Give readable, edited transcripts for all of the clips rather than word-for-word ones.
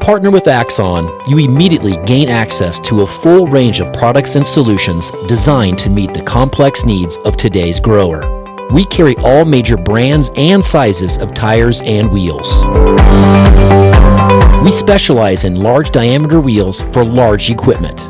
partner with Axon, you immediately gain access to a full range of products and solutions designed to meet the complex needs of today's grower. We carry all major brands and sizes of tires and wheels. We specialize in large diameter wheels for large equipment.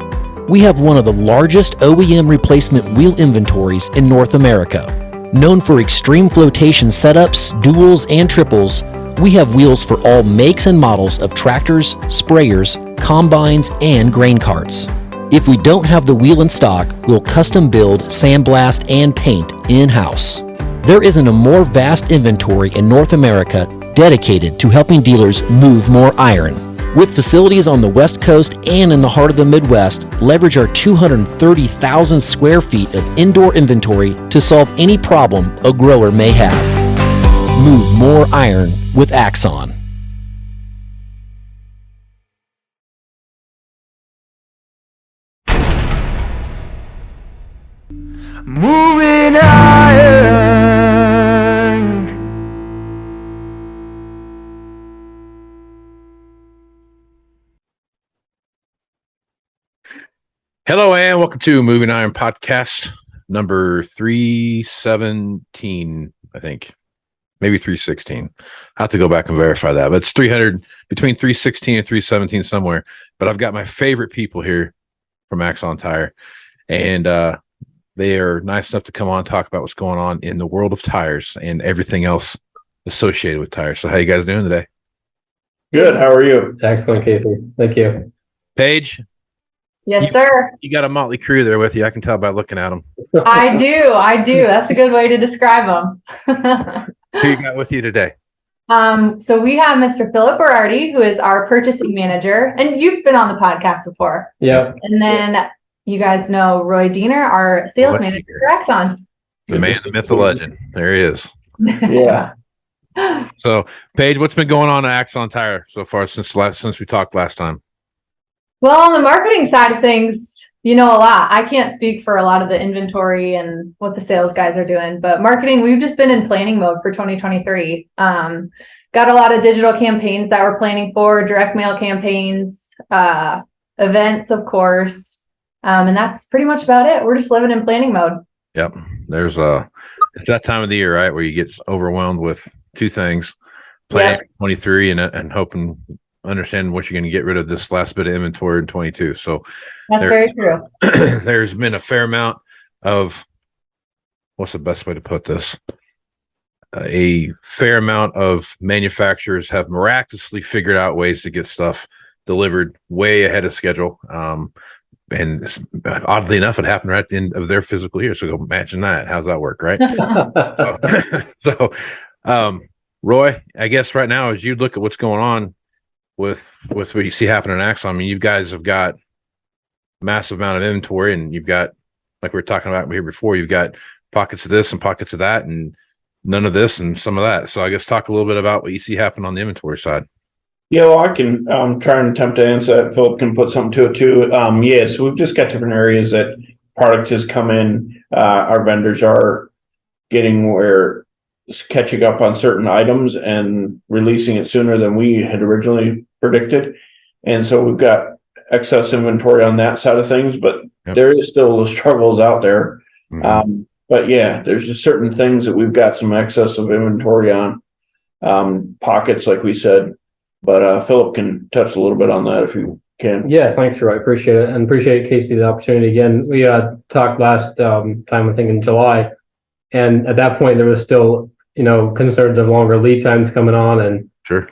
We have one of the largest OEM replacement wheel inventories in North America. Known for extreme flotation setups, duals, and triples, we have wheels for all makes and models of tractors, sprayers, combines, and grain carts. If we don't have the wheel in stock, we'll custom build, sandblast, and paint in-house. There isn't a more vast inventory in North America dedicated to helping dealers move more iron. With facilities on the West Coast and in the heart of the Midwest, leverage our 230,000 square feet of indoor inventory to solve any problem a grower may have. Move more iron with Axon. Moving iron. Hello and welcome to Moving Iron Podcast number 317, I think. Maybe 316. I have to go back and verify that, but it's 300, between 316 and 317 somewhere. But I've got my favorite people here from Axon Tire, and they are nice enough to come on and talk about what's going on in the world of tires and everything else associated with tires. So how you guys doing today? Good. How are you? Excellent, Casey. Thank you. Paige? Yes, sir. You got a motley crew there with you. I can tell by looking at them. I do. That's a good way to describe them. Who you got with you today? So we have Mr. Philip Berardi, who is our purchasing manager, and you've been on the podcast before. Yeah. And then you guys know Roy Diener, our sales manager for Axon. The man, the myth, the legend. There he is. Yeah. So, Paige, what's been going on at Axon Tire so far since we talked last time? Well, on the marketing side of things, you know a lot. I can't speak for a lot of the inventory and what the sales guys are doing, but marketing, we've just been in planning mode for 2023. Got a lot of digital campaigns that we're planning for, direct mail campaigns, events, of course. And that's pretty much about it. We're just living in planning mode. Yep. It's that time of the year, right, where you get overwhelmed with two things, planning 23 and hoping, understanding what you're going to get rid of this last bit of inventory in 22. So that's very true. There's been a fair amount of, what's the best way to put this? A fair amount of manufacturers have miraculously figured out ways to get stuff delivered way ahead of schedule. And oddly enough, it happened right at the end of their physical year. So go imagine that. How's that work, right? Roy, I guess right now, as you look at what's going on with what you see happening in Axon, I mean, you guys have got massive amount of inventory, and you've got, like we were talking about here before, you've got pockets of this and pockets of that, and none of this and some of that. So I guess talk a little bit about what you see happen on the inventory side. Yeah, well, I can try and attempt to answer that. Philip can put something to it too. So we've just got different areas that product has come in. Our vendors are getting where catching up on certain items and releasing it sooner than we had originally predicted. And so we've got excess inventory on that side of things, but there is still struggles out there. Mm-hmm. But yeah, there's just certain things that we've got some excess of inventory on, pockets, like we said. But Philip can touch a little bit on that if you can. Yeah, thanks, Roy. Appreciate it. And appreciate, Casey, the opportunity again. We talked last time, I think in July. And at that point, there was still, concerns of longer lead times coming on. And sure.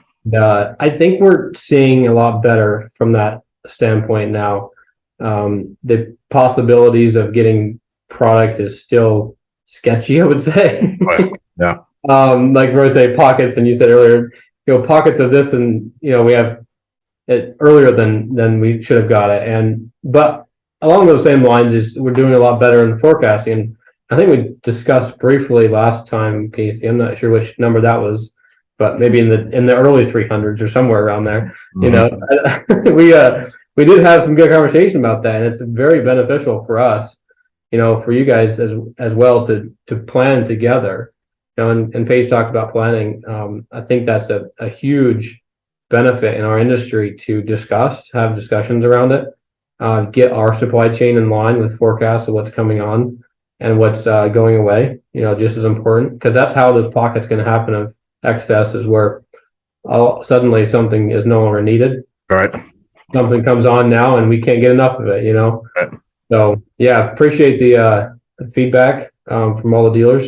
I think we're seeing a lot better from that standpoint now. The possibilities of getting product is still sketchy, I would say. Right. Yeah. Like Roy said, pockets, and you said earlier, pockets of this, and we have it earlier than we should have got it. But along those same lines is we're doing a lot better in forecasting. I think we discussed briefly last time, Casey. I'm not sure which number that was, but maybe in the early 300s or somewhere around there. Mm-hmm. We did have some good conversation about that, and it's very beneficial for us, for you guys as well to plan together. And Paige talked about planning. I think that's a huge benefit in our industry to have discussions around it, get our supply chain in line with forecasts of what's coming on and what's going away, just as important, because that's how those pockets can happen of excess, is where suddenly something is no longer needed. All right. Something comes on now and we can't get enough of it, Right. So yeah, appreciate the feedback from all the dealers,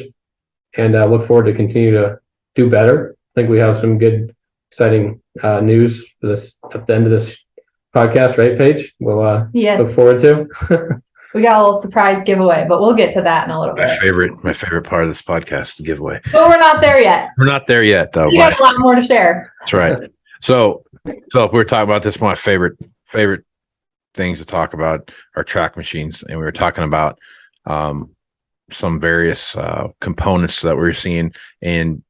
and look forward to continue to do better. I think we have some good, exciting news for this at the end of this podcast, right, Paige? We'll look Yes, forward to. we got a little surprise giveaway, but we'll get to that in a little My bit. favorite part of this podcast, the giveaway. But we're not there yet. We're not there yet, though. We got a lot more to share. That's right. So if we were talking about this, my favorite things to talk about are track machines, and we were talking about some various components that we're seeing, and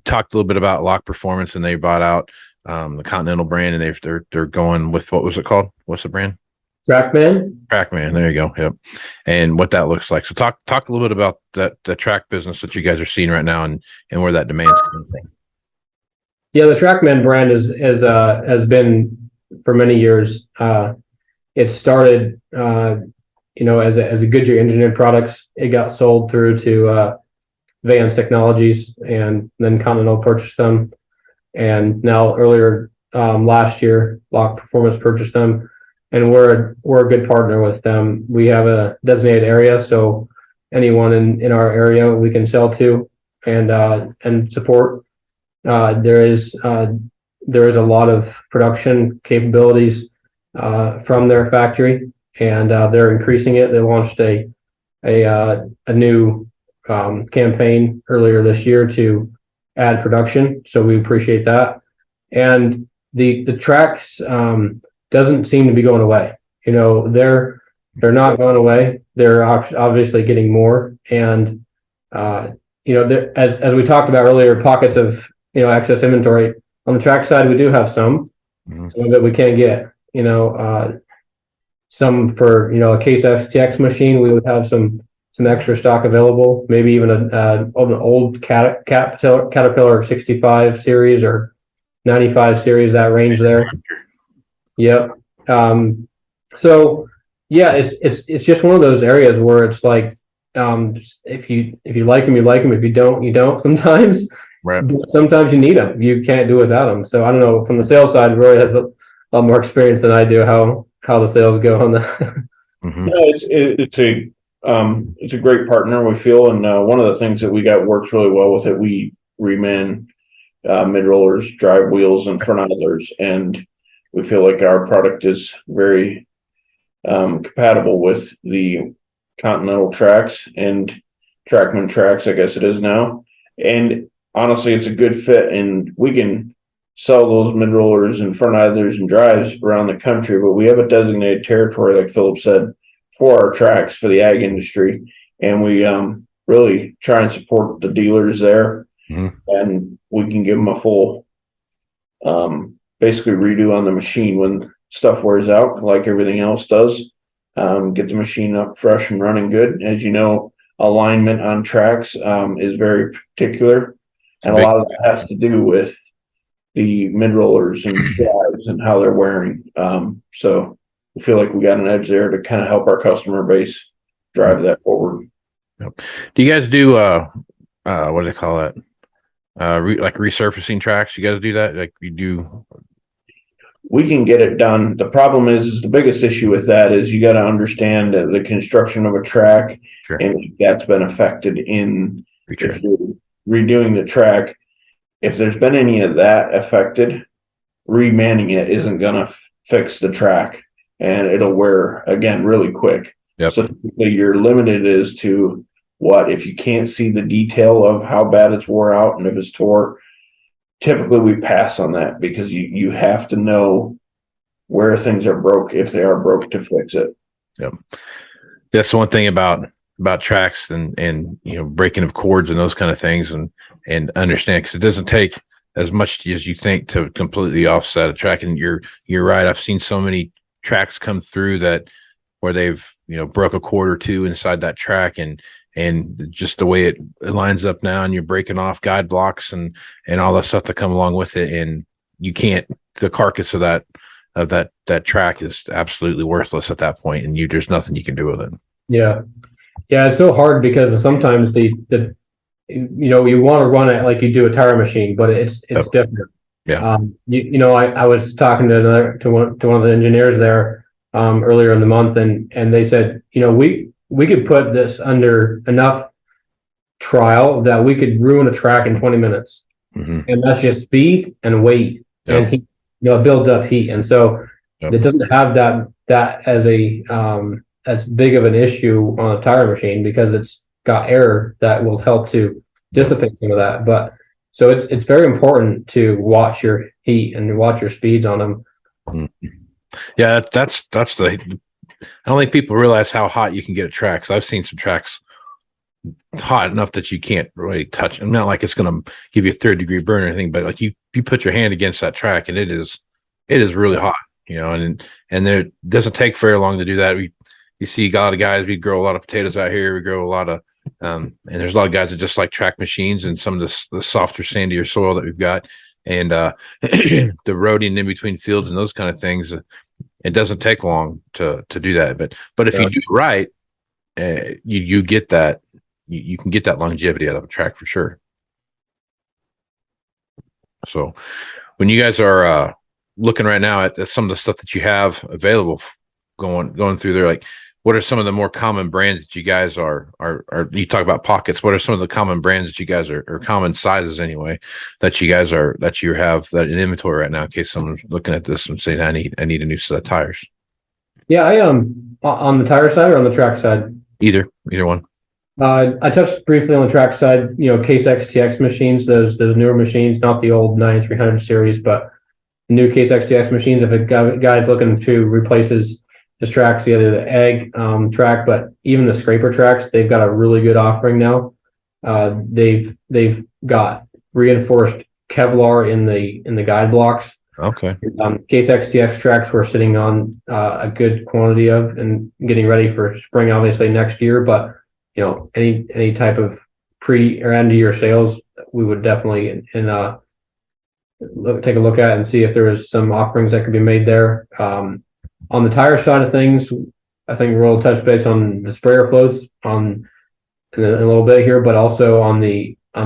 talked a little bit about Lock Performance, and they bought out the Continental brand, and they're going with, what was it called? What's the brand? TrackMan. There you go. Yep. And what that looks like. So talk a little bit about the track business that you guys are seeing right now, and where that demand's coming from. Yeah, the TrackMan brand has been for many years. It started, as a Goodyear engineered products. It got sold through to Vans Technologies, and then Continental purchased them. And now earlier last year, Lock Performance purchased them, and we're a good partner with them. We have a designated area, so anyone in our area we can sell to and support. There is a lot of production capabilities from their factory, and they're increasing it. They launched a new campaign earlier this year to add production, so we appreciate that. And the tracks doesn't seem to be going away. They're not going away. They're obviously getting more, and as we talked about earlier, pockets of excess inventory on the track side. We do have some that we can't get. Some for a Case FTX machine, we would have some extra stock available. Maybe even an old Caterpillar 65 series or 95 series, that range there. Yep. So yeah, it's just one of those areas where it's like, if you like them, you like them. If you don't, you don't. Sometimes. Right. Sometimes you need them. You can't do without them. So I don't know. From the sales side, Roy has a lot more experience than I do. How the sales go on that. Mm-hmm. It's a great partner, we feel, and one of the things that we got works really well with it. We reman mid rollers, drive wheels, and front idlers, and we feel like our product is very compatible with the Continental tracks and TrackMan tracks, I guess it is now, and honestly, it's a good fit, and we can sell those mid rollers and front idlers and drives around the country. But we have a designated territory, like Philip said, for our tracks for the ag industry, and we really try and support the dealers there, and we can give them a full, basically redo on the machine when stuff wears out, like everything else does. Get the machine up fresh and running good. As you know, alignment on tracks is very particular. And a lot of that has to do with the mid rollers and drives and how they're wearing. So we feel like we got an edge there to kind of help our customer base drive that forward. Do you guys do what do they call it? Like resurfacing tracks? You guys do that? Like you do? We can get it done. The problem is the biggest issue with that is you got to understand the construction of a track, Sure. And that's been affected in if you're redoing the track. If there's been any of that affected, remanning it isn't going to fix the track, and it'll wear again really quick. Yep. So typically you're limited as to what, if you can't see the detail of how bad it's wore out and if it's tore, typically we pass on that, because you have to know where things are broke, if they are broke, to fix it. Yep. That's the one thing about tracks and breaking of cords and those kind of things, and understand, because it doesn't take as much as you think to completely offset a track. And you're right. I've seen so many tracks come through that where they've broke a cord or two inside that track, and just the way it lines up now, and you're breaking off guide blocks and all that stuff that come along with it, and you can't. The carcass of that track is absolutely worthless at that point, and there's nothing you can do with it. Yeah. Yeah, it's so hard because sometimes the you want to run it like you do a tire machine, but it's different. Yeah. I was talking to one of the engineers there earlier in the month, and they said, we could put this under enough trial that we could ruin a track in 20 minutes. Mm-hmm. And that's just speed and weight. Yep. And heat, it builds up heat. And so it doesn't have that as as big of an issue on a tire machine because it's got air that will help to dissipate some of that. But so it's very important to watch your heat and watch your speeds on them. Mm-hmm. Yeah, that's the. I don't think people realize how hot you can get a track. 'Cause I've seen some tracks hot enough that you can't really touch. I'm not like it's going to give you a 3rd-degree burn or anything, but like you put your hand against that track and it is really hot, and there doesn't take very long to do that. You see a lot of guys, we grow a lot of potatoes out here. We grow a lot of, and there's a lot of guys that just like track machines and some of the softer, sandier soil that we've got. And the roading in between fields and those kind of things, it doesn't take long to do that. But if you do it right, you get that. You can get that longevity out of a track for sure. So when you guys are looking right now at some of the stuff that you have available going through there, like what are some of the more common brands that you guys are you talk about pockets, what are some of the common brands that you guys are, or common sizes anyway, that you have that in inventory right now in case someone's looking at this and saying I need a new set of tires? Yeah, I on the tire side or on the track side? Either one. I touched briefly on the track side, Case XTX machines, those newer machines, not the old 9300 series, but the new Case XTX machines. If a guy's looking to replace his tracks, either the egg track, but even the scraper tracks, they've got a really good offering now. They've got reinforced Kevlar in the guide blocks. Okay. Case XTX tracks we're sitting on a good quantity of and getting ready for spring, obviously next year, but any type of pre or end of year sales, we would definitely take a look at and see if there is some offerings that could be made there. On the tire side of things, I think we'll touch base on the sprayer floats in a little bit here, but also on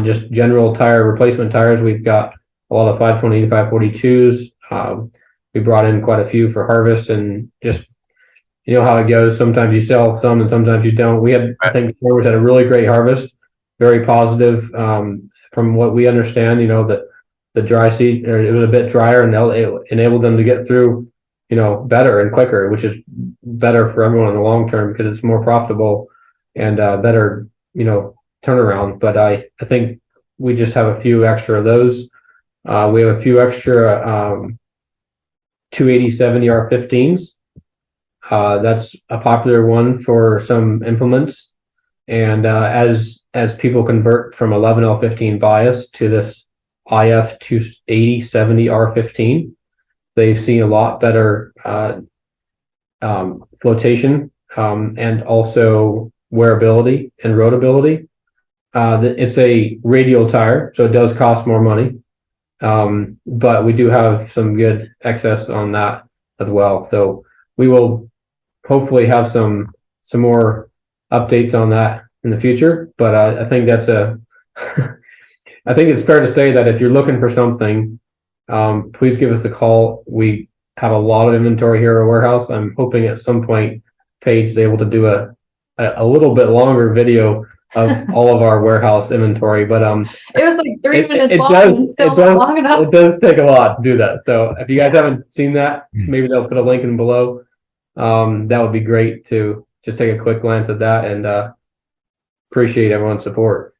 just general tire replacement tires. We've got a lot of 520 to 542s. We brought in quite a few for harvest, and just how it goes. Sometimes you sell some and sometimes you don't. I think farmers had a really great harvest, very positive. From what we understand, that the dry seed, it was a bit drier, and it enabled them to get through, better and quicker, which is better for everyone in the long term because it's more profitable and better, turnaround. But I think we just have a few extra of those. We have a few extra 280/70 R15s. That's a popular one for some implements. And as people convert from 11L15 bias to this IF 280/70 R15, they've seen a lot better flotation and also wearability and roadability. It's a radial tire, so it does cost more money. But we do have some good excess on that as well. So we will hopefully have some more updates on that in the future. But I think I think it's fair to say that if you're looking for something, please give us a call. We have a lot of inventory here at our warehouse. I'm hoping at some point Paige is able to do a little bit longer video of all of our warehouse inventory, but it was like 3 minutes long. Long enough. It does take a lot to do that. So if you guys haven't seen that, maybe they'll put a link in below. That would be great to just take a quick glance at that, and appreciate everyone's support.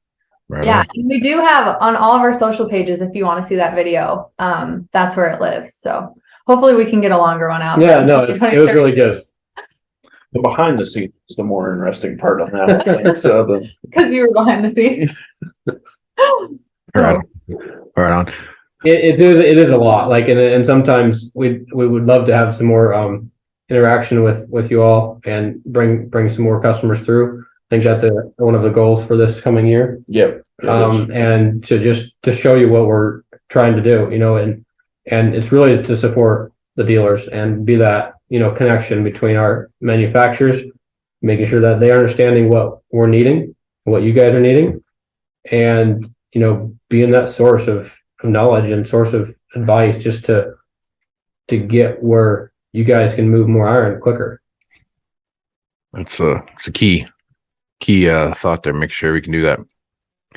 Right yeah, on. we do have on all of our social pages, if you want to see that video, that's where it lives. So hopefully we can get a longer one out. Yeah, no, it was really good. The behind the scenes is the more interesting part on that. Because you were behind the scenes. Right on. It is a lot. And sometimes we would love to have some more interaction with you all and bring some more customers through. I think that's one of the goals for this coming year. Yep. And to show you what we're trying to do, And it's really to support the dealers and be that, connection between our manufacturers, making sure that they're understanding what we're needing, what you guys are needing, and, being that source of knowledge and source of advice just to get where you guys can move more iron quicker. It's a key thought there. Make sure we can do that.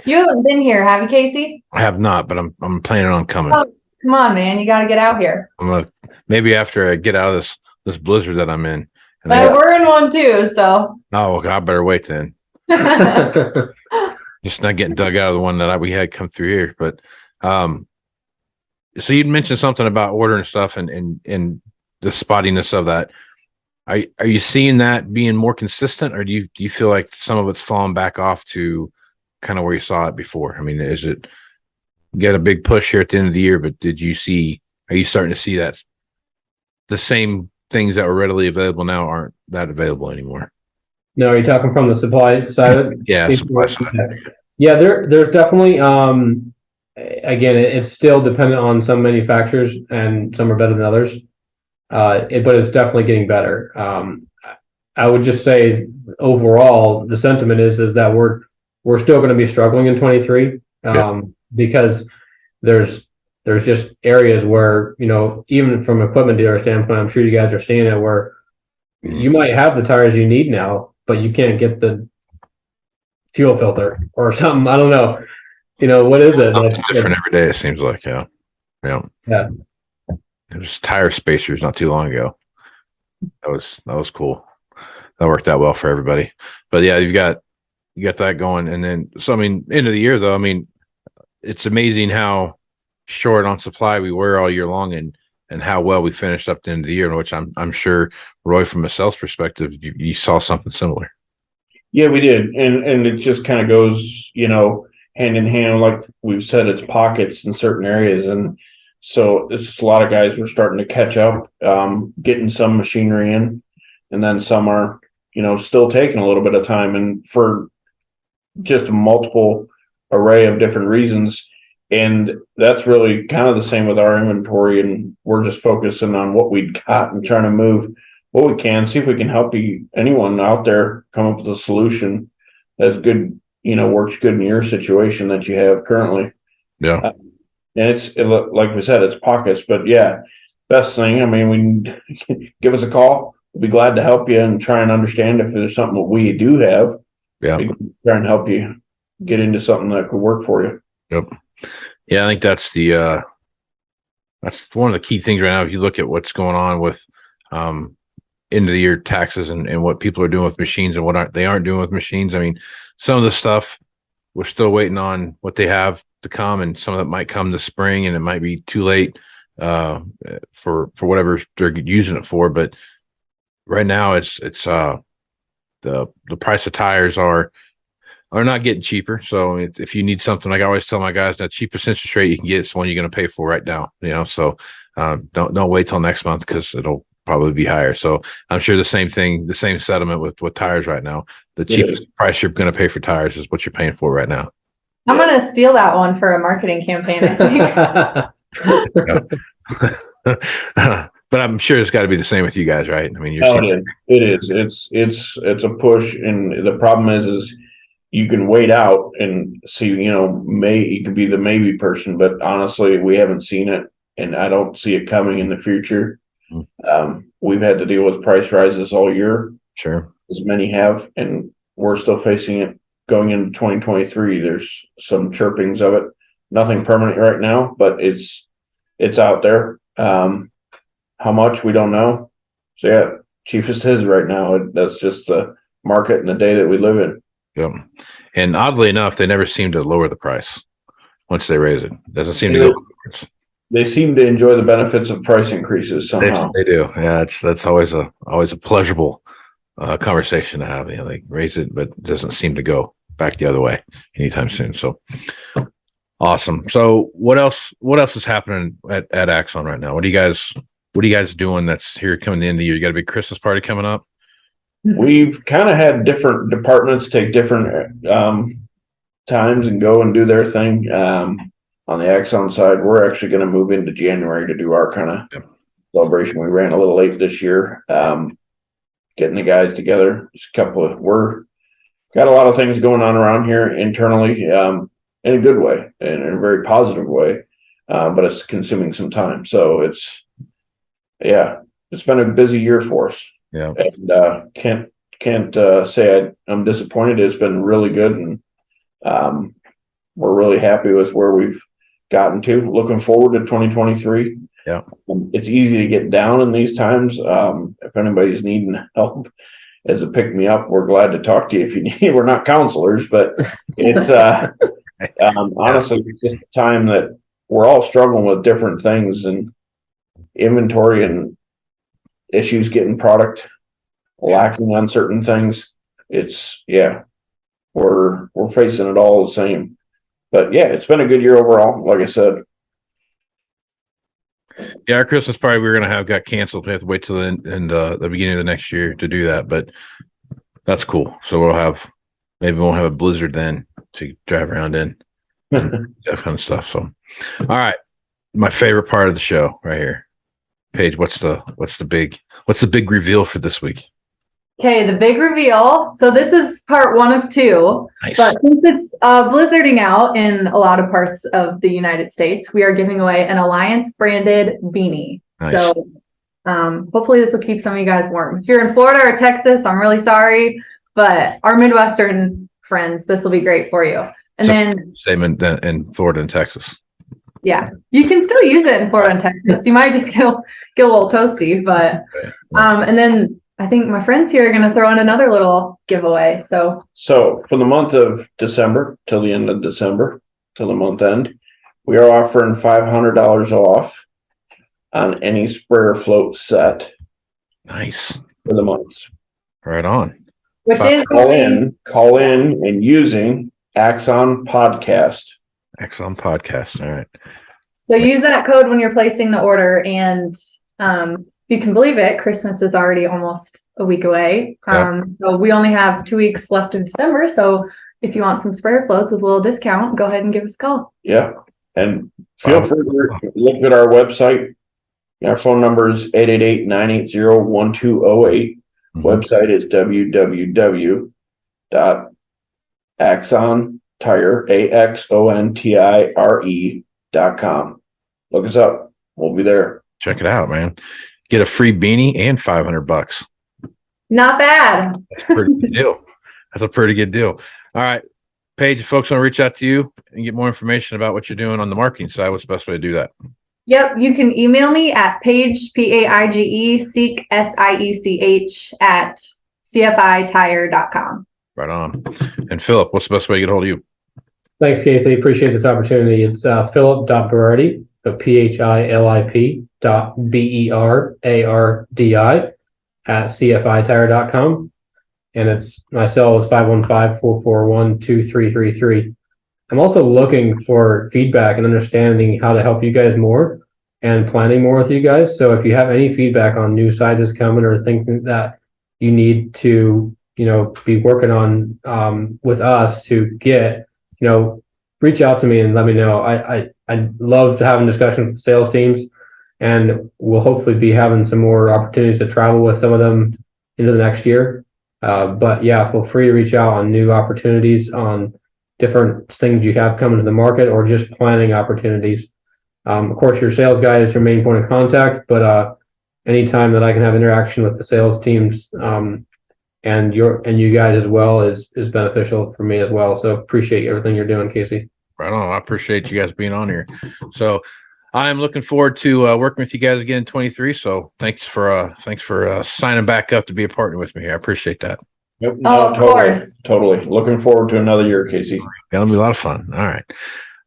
You haven't been here, have you, Casey? I have not, but I'm planning on coming. Oh, come on, man. You got to get out here. I'm gonna maybe after I get out of this blizzard that I'm in. But we're in one too, so. Oh, okay, I better wait then. Just not getting dug out of the one that we had come through here. But so you'd mentioned something about ordering stuff and the spottiness of that. Are you seeing that being more consistent, or do you feel like some of it's fallen back off to kind of where you saw it before? I mean, is it get a big push here at the end of the year, but are you starting to see that the same things that were readily available now aren't that available anymore? No, are you talking from the supply side of it? Yeah, supply side. Yeah, there's definitely again, it's still dependent on some manufacturers and some are better than others. But it's definitely getting better. I would just say overall the sentiment is that we're still going to be struggling in 23 because there's just areas where, even from equipment dealer standpoint, I'm sure you guys are seeing it, where you might have the tires you need now, but you can't get the fuel filter or something. I don't know. What is it? It's different every day, it seems like. Yeah. It was tire spacers not too long ago. That was cool. That worked out well for everybody. But yeah, you got that going. And then, so I mean, end of the year though, I mean, it's amazing how short on supply we were all year long, and how well we finished up the end of the year, which I'm sure, Roy, from a sales perspective, you saw something similar. Yeah, we did. And it just kind of goes, hand in hand, like we've said, it's pockets in certain areas. And so it's just a lot of guys were starting to catch up, getting some machinery in, and then some are, still taking a little bit of time, and for just a multiple array of different reasons. And that's really kind of the same with our inventory. And we're just focusing on what we got and trying to move what we can, see if we can help anyone out there come up with a solution that's good, works good in your situation that you have currently. Yeah. And like we said, it's pockets, but yeah, best thing. I mean, give us a call. We'll be glad to help you and try and understand if there's something that we do have. Yeah. We can try and help you get into something that could work for you. Yep. Yeah, I think that's that's one of the key things right now. If you look at what's going on with end of the year taxes and what people are doing with machines and what aren't doing with machines. I mean, some of the stuff we're still waiting on what they have to come, and some of that might come this spring, and it might be too late for whatever they're using it for. But right now it's the price of tires are not getting cheaper. So if you need something, like I always tell my guys, the cheapest interest rate you can get is the one you're going to pay for right now. So don't wait till next month, because it'll probably be higher. So I'm sure the same settlement with tires right now. The cheapest price you're going to pay for tires is what you're paying for right now. I'm going to steal that one for a marketing campaign, I think. But I'm sure it's got to be the same with you guys, right? I mean, it is. It's a push, and the problem is you can wait out and see. You could be the maybe person, but honestly, we haven't seen it, and I don't see it coming in the future. We've had to deal with price rises all year. Sure, as many have, and we're still facing it going into 2023. There's some chirpings of it. Nothing permanent right now, but it's out there. How much, we don't know. So yeah, cheapest is right now. That's just the market and the day that we live in. Yep. And oddly enough, they never seem to lower the price once they raise it. Doesn't seem to go backwards. They seem to enjoy the benefits of price increases somehow. They do. Yeah, that's always a pleasurable conversation to have. They raise it, but it doesn't seem to go back the other way anytime soon. So awesome. So what else is happening at Axon right now? What are you guys doing that's here coming to the end of the year? You got a big Christmas party coming up? We've kind of had different departments take different times and go and do their thing. On on the Axon side, we're actually going to move into January to do our kind of celebration. We ran a little late this year. Getting the guys together. We're got a lot of things going on around here internally, in a good way, and in a very positive way. But it's consuming some time. So it's been a busy year for us. Yeah. And can't say I'm disappointed. It's been really good, and we're really happy with where we've gotten to. Looking forward to 2023. Yeah. It's easy to get down in these times. If anybody's needing help as a pick me up, we're glad to talk to you if you need. We're not counselors, but it's honestly it's just a time that we're all struggling with different things and inventory and issues getting product, lacking on certain things. We're facing it all the same. But yeah, it's been a good year overall, like I said. Yeah, our Christmas party we were going to have got canceled. We have to wait till the beginning of the next year to do that, but that's cool. So we won't have a blizzard then to drive around in and that kind of stuff. So, all right, my favorite part of the show right here, Paige. What's the big reveal for this week? Okay, the big reveal. So this is part 1 of 2. Nice. But since it's blizzarding out in a lot of parts of the United States, we are giving away an Alliance branded beanie. Nice. So hopefully this will keep some of you guys warm. If you're in Florida or Texas, I'm really sorry, but our Midwestern friends, this will be great for you. And then same in Florida and Texas. Yeah, you can still use it in Florida and Texas. You might just get a little toasty, but and then I think my friends here are going to throw in another little giveaway. So for the month of December, till the end of December, till the month end, we are offering $500 off on any sprayer float set. Nice. For the month. Right on. Which is call in and using Axon Podcast. Axon Podcast. All right. So use that code when you're placing the order, and you can believe it, Christmas is already almost a week away. So we only have 2 weeks left of December. So if you want some sprayer floats with a little discount, go ahead and give us a call. Yeah. And feel free to look at our website. Our phone number is 888-980-1208. Website is www.axontire.com. Look us up. We'll be there. Check it out, man. Get a free beanie and $500. Not bad. That's a pretty good deal. That's a pretty good deal. All right, Paige, if folks want to reach out to you and get more information about what you're doing on the marketing side, what's the best way to do that? Yep, you can email me at Paige, Paige, Seek, SIECH at CFItire.com. Right on. And Philip, what's the best way to get a hold of you? Thanks, Casey. Appreciate this opportunity. It's Philip.Berardi, so PHILIP.BERARDI at CFItire.com. And my cell is 515-441-2333. I'm also looking for feedback and understanding how to help you guys more and planning more with you guys. So if you have any feedback on new sizes coming or thinking that you need to, be working on with us to get, reach out to me and let me know. I'd love to have a discussion with the sales teams, and we'll hopefully be having some more opportunities to travel with some of them into the next year. But yeah, feel free to reach out on new opportunities, on different things you have coming to the market, or just planning opportunities. Of course, your sales guy is your main point of contact, but anytime that I can have interaction with the sales teams and you guys as well is beneficial for me as well. So appreciate everything you're doing, Casey. Right on. I appreciate you guys being on here. So I'm looking forward to working with you guys again in 23. So thanks for signing back up to be a partner with me here. I appreciate that. Yep. No, totally. Looking forward to another year, Casey. That'll be a lot of fun. All right.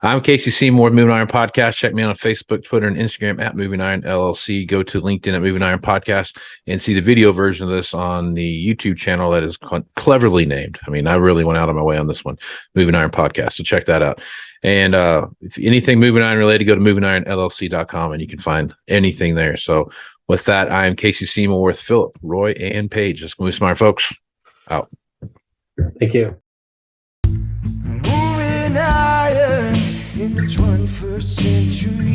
I'm Casey Seymour, Moving Iron Podcast. Check me out on Facebook, Twitter, and Instagram at Moving Iron LLC. Go to LinkedIn at Moving Iron Podcast and see the video version of this on the YouTube channel that is cleverly named. I mean, I really went out of my way on this one, Moving Iron Podcast. So check that out. And if anything Moving Iron related, go to MovingIronLLC.com and you can find anything there. So with that, I am Casey Seymour with Philip, Roy, and Paige. Let's move some iron, folks. Out. Thank you. Moving iron in the 21st century.